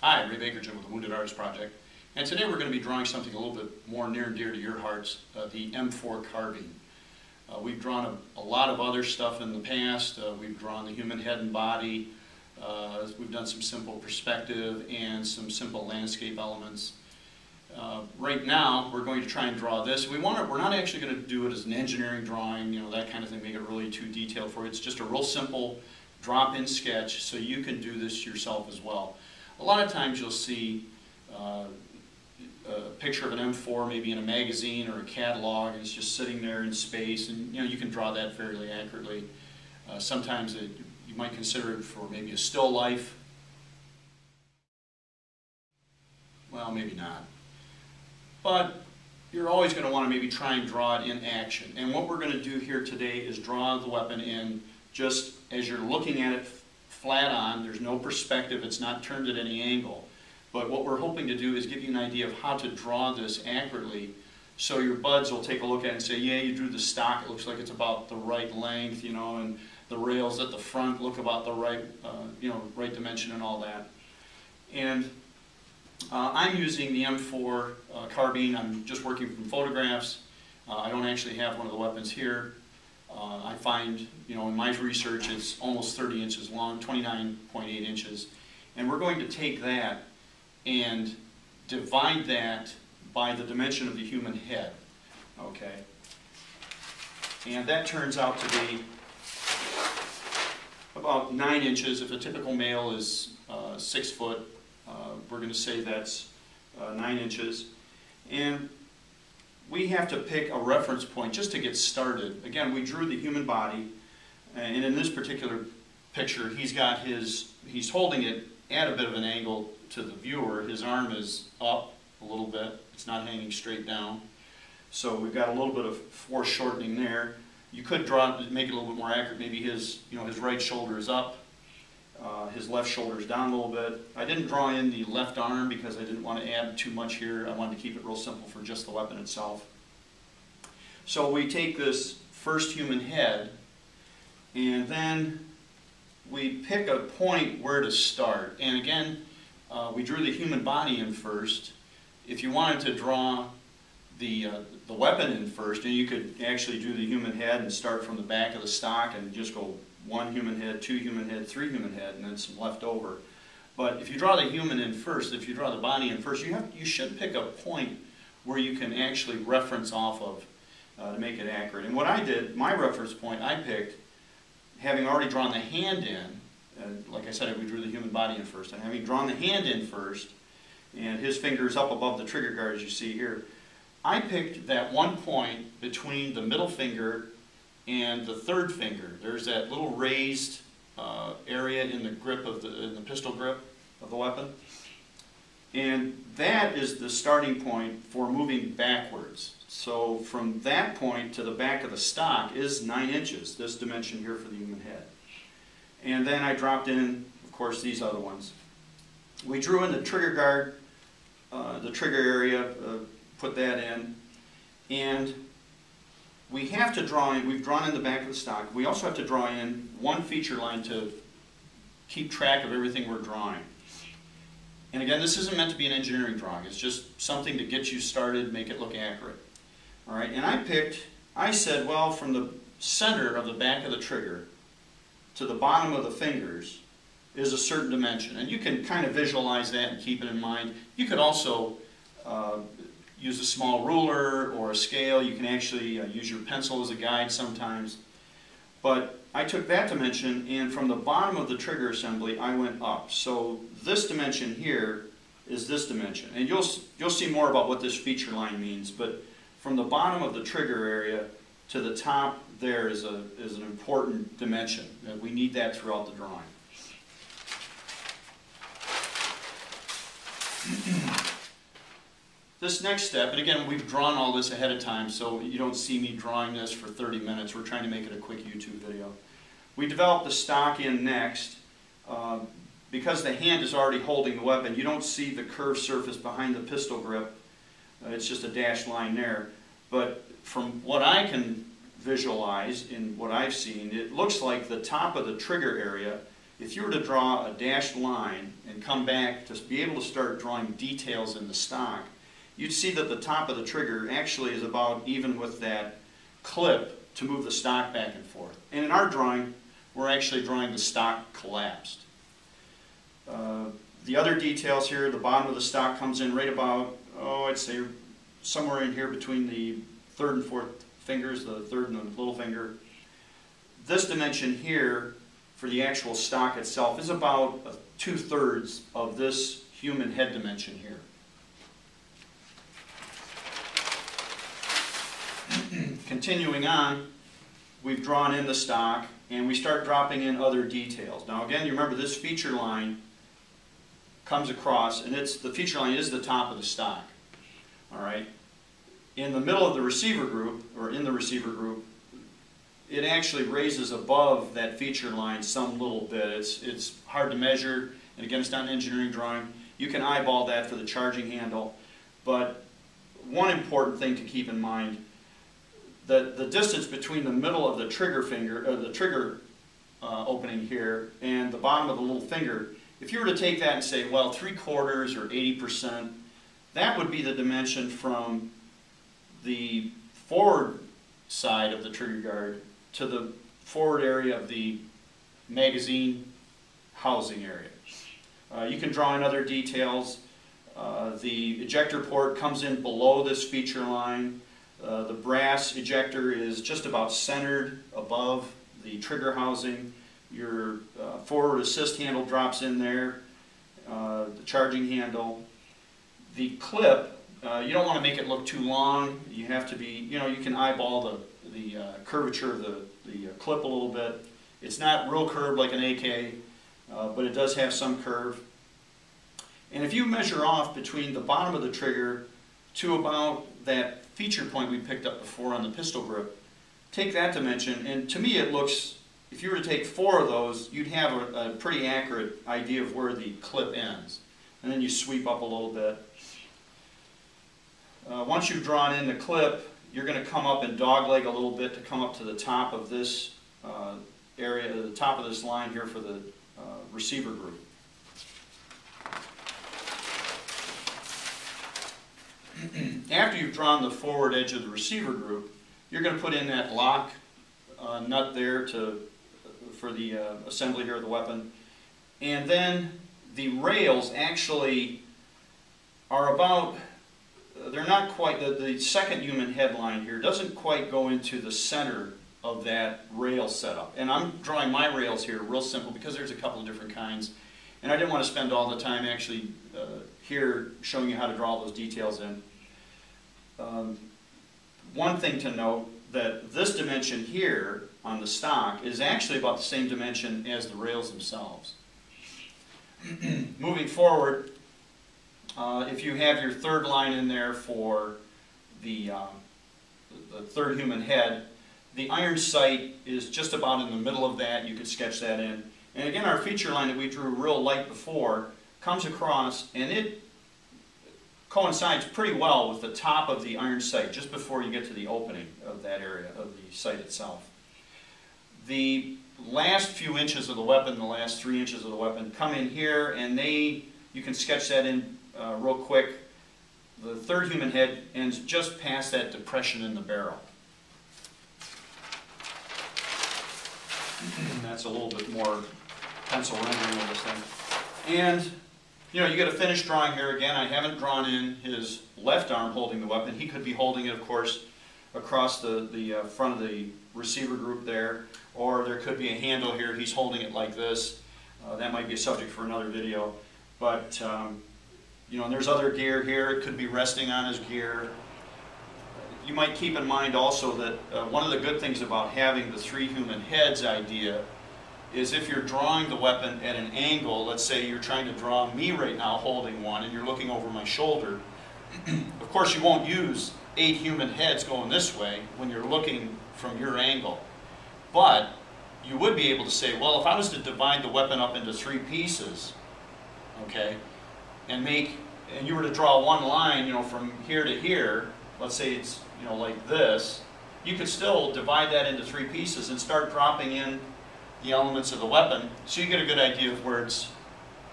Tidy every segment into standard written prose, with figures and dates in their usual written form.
Hi, Ray Bakerton with the Wounded Artist Project, and today we're going to be drawing something a little bit more near and dear to your hearts, the M-4 Carbine. We've drawn a lot of other stuff in the past. We've drawn the human head and body. We've done some simple perspective and some simple landscape elements. Right now, we're going to try and draw this. We're not actually going to do it as an engineering drawing, that kind of thing, make it really too detailed for you. It's just a real simple drop-in sketch, so you can do this yourself as well. A lot of times you'll see a picture of an M4 maybe in a magazine or a catalog, and it's just sitting there in space, and you can draw that fairly accurately. Sometimes you might consider it for maybe a still life. Well, maybe not. But you're always going to want to maybe try and draw it in action. And what we're going to do here today is draw the weapon in just as you're looking at it flat on. There's no perspective, it's not turned at any angle. But what we're hoping to do is give you an idea of how to draw this accurately, so your buds will take a look at it and say, yeah, you drew the stock, it looks like it's about the right length, and the rails at the front look about the right, right dimension and all that. And I'm using the M4 Carbine. I'm just working from photographs. I don't actually have one of the weapons here. I find, in my research, it's almost 30 inches long, 29.8 inches. And we're going to take that and divide that by the dimension of the human head, okay? And that turns out to be about 9 inches. If a typical male is 6 foot, we're going to say that's 9 inches. And we have to pick a reference point just to get started. Again, we drew the human body, and in this particular picture, he's holding it at a bit of an angle to the viewer. His arm is up a little bit. It's not hanging straight down. So we've got a little bit of foreshortening there. You could draw it, make it a little bit more accurate. Maybe his right shoulder is up, his left shoulder is down a little bit. I didn't draw in the left arm because I didn't want to add too much here. I wanted to keep it real simple for just the weapon itself. So we take this first human head, and then we pick a point where to start. And again, we drew the human body in first. If you wanted to draw the weapon in first, and you could actually do the human head and start from the back of the stock and just go 1 human head, 2 human head, 3 human head, and then some left over. But if you draw the human in first, if you draw the body in first, you should pick a point where you can actually reference off of to make it accurate. And what I did, my reference point I picked, having already drawn the hand in, like I said, we drew the human body in first, and having drawn the hand in first, and his finger is up above the trigger guard as you see here, I picked that one point between the middle finger and the third finger. There's that little raised area in the grip of in the pistol grip of the weapon. And that is the starting point for moving backwards. So from that point to the back of the stock is 9 inches, this dimension here for the human head. And then I dropped in, of course, these other ones. We drew in the trigger guard, the trigger area, put that in. And we have to draw in, we've drawn in the back of the stock. We also have to draw in one feature line to keep track of everything we're drawing. And again, this isn't meant to be an engineering drawing. It's just something to get you started, make it look accurate. All right, and I said, well, from the center of the back of the trigger to the bottom of the fingers is a certain dimension. And you can kind of visualize that and keep it in mind. You could also use a small ruler or a scale. You can actually use your pencil as a guide sometimes. But I took that dimension, and from the bottom of the trigger assembly, I went up. So this dimension here is this dimension. And you'll see more about what this feature line means. But from the bottom of the trigger area to the top there is an important dimension. We need that throughout the drawing. This next step, and again, we've drawn all this ahead of time, so you don't see me drawing this for 30 minutes. We're trying to make it a quick YouTube video. We developed the stock in next. Because the hand is already holding the weapon, you don't see the curved surface behind the pistol grip. It's just a dashed line there. But from what I can visualize in what I've seen, it looks like the top of the trigger area if you were to draw a dashed line and come back to be able to start drawing details in the stock, you'd see that the top of the trigger actually is about even with that clip to move the stock back and forth. And in our drawing, we're actually drawing the stock collapsed. The other details here, the bottom of the stock comes in right about, I'd say somewhere in here between the third and fourth fingers, the third and the little finger. This dimension here for the actual stock itself is about 2/3 of this human head dimension here. Continuing on, we've drawn in the stock and we start dropping in other details. Now again, you remember this feature line comes across, and the feature line is the top of the stock. All right. In the middle of the receiver group, or in the receiver group, it actually raises above that feature line some little bit. It's hard to measure, and again, it's not an engineering drawing. You can eyeball that for the charging handle, but one important thing to keep in mind, that the distance between the middle of the trigger finger, or the trigger opening here, and the bottom of the little finger, if you were to take that and say, well, 3/4 or 80%, that would be the dimension from the forward side of the trigger guard to the forward area of the magazine housing area. You can draw in other details. The ejector port comes in below this feature line. The brass ejector is just about centered above the trigger housing. Your forward assist handle drops in there, the charging handle. The clip, you don't want to make it look too long. You have to be, you can eyeball the curvature of the clip a little bit. It's not real curved like an AK, but it does have some curve. And if you measure off between the bottom of the trigger to about that feature point we picked up before on the pistol grip, take that dimension, and to me it looks, if you were to take 4 of those, you'd have a pretty accurate idea of where the clip ends. And then you sweep up a little bit. Once you've drawn in the clip, you're going to come up and dogleg a little bit to come up to the top of this area, the top of this line here for the receiver group. After you've drawn the forward edge of the receiver group, you're going to put in that lock nut there for the assembly here of the weapon. And then the rails actually are about, they're not quite, the second human headline here doesn't quite go into the center of that rail setup. And I'm drawing my rails here real simple because there's a couple of different kinds. And I didn't want to spend all the time actually here showing you how to draw those details in. One thing to note, that this dimension here on the stock is actually about the same dimension as the rails themselves. Moving forward, if you have your third line in there for the third human head, the iron sight is just about in the middle of that. You could sketch that in. And again, our feature line that we drew real light before comes across, and it coincides pretty well with the top of the iron sight just before you get to the opening of that area of the sight itself. The last few inches of the weapon, the last 3 inches of the weapon, come in here, and you can sketch that in real quick. The third human head ends just past that depression in the barrel. That's a little bit more pencil rendering of this thing. And you get a finished drawing here. Again, I haven't drawn in his left arm holding the weapon. He could be holding it, of course, across the front of the receiver group there, or there could be a handle here. He's holding it like this. That might be a subject for another video. But and there's other gear here. It could be resting on his gear. You might keep in mind also that one of the good things about having the 3 human heads idea is if you're drawing the weapon at an angle, let's say you're trying to draw me right now holding one and you're looking over my shoulder, of course you won't use 8 human heads going this way when you're looking from your angle. But you would be able to say, well, if I was to divide the weapon up into 3 pieces, okay, and you were to draw one line, from here to here, let's say it's, like this, you could still divide that into 3 pieces and start dropping in the elements of the weapon, so you get a good idea of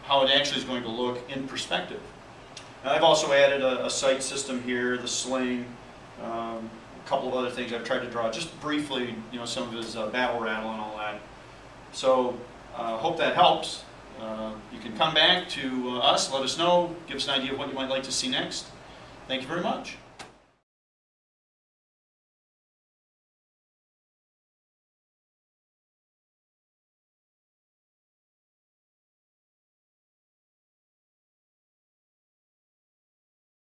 how it actually is going to look in perspective. Now, I've also added a sight system here, the sling, a couple of other things I've tried to draw just briefly, some of his battle rattle and all that. So hope that helps. You can come back to us, let us know, give us an idea of what you might like to see next. Thank you very much.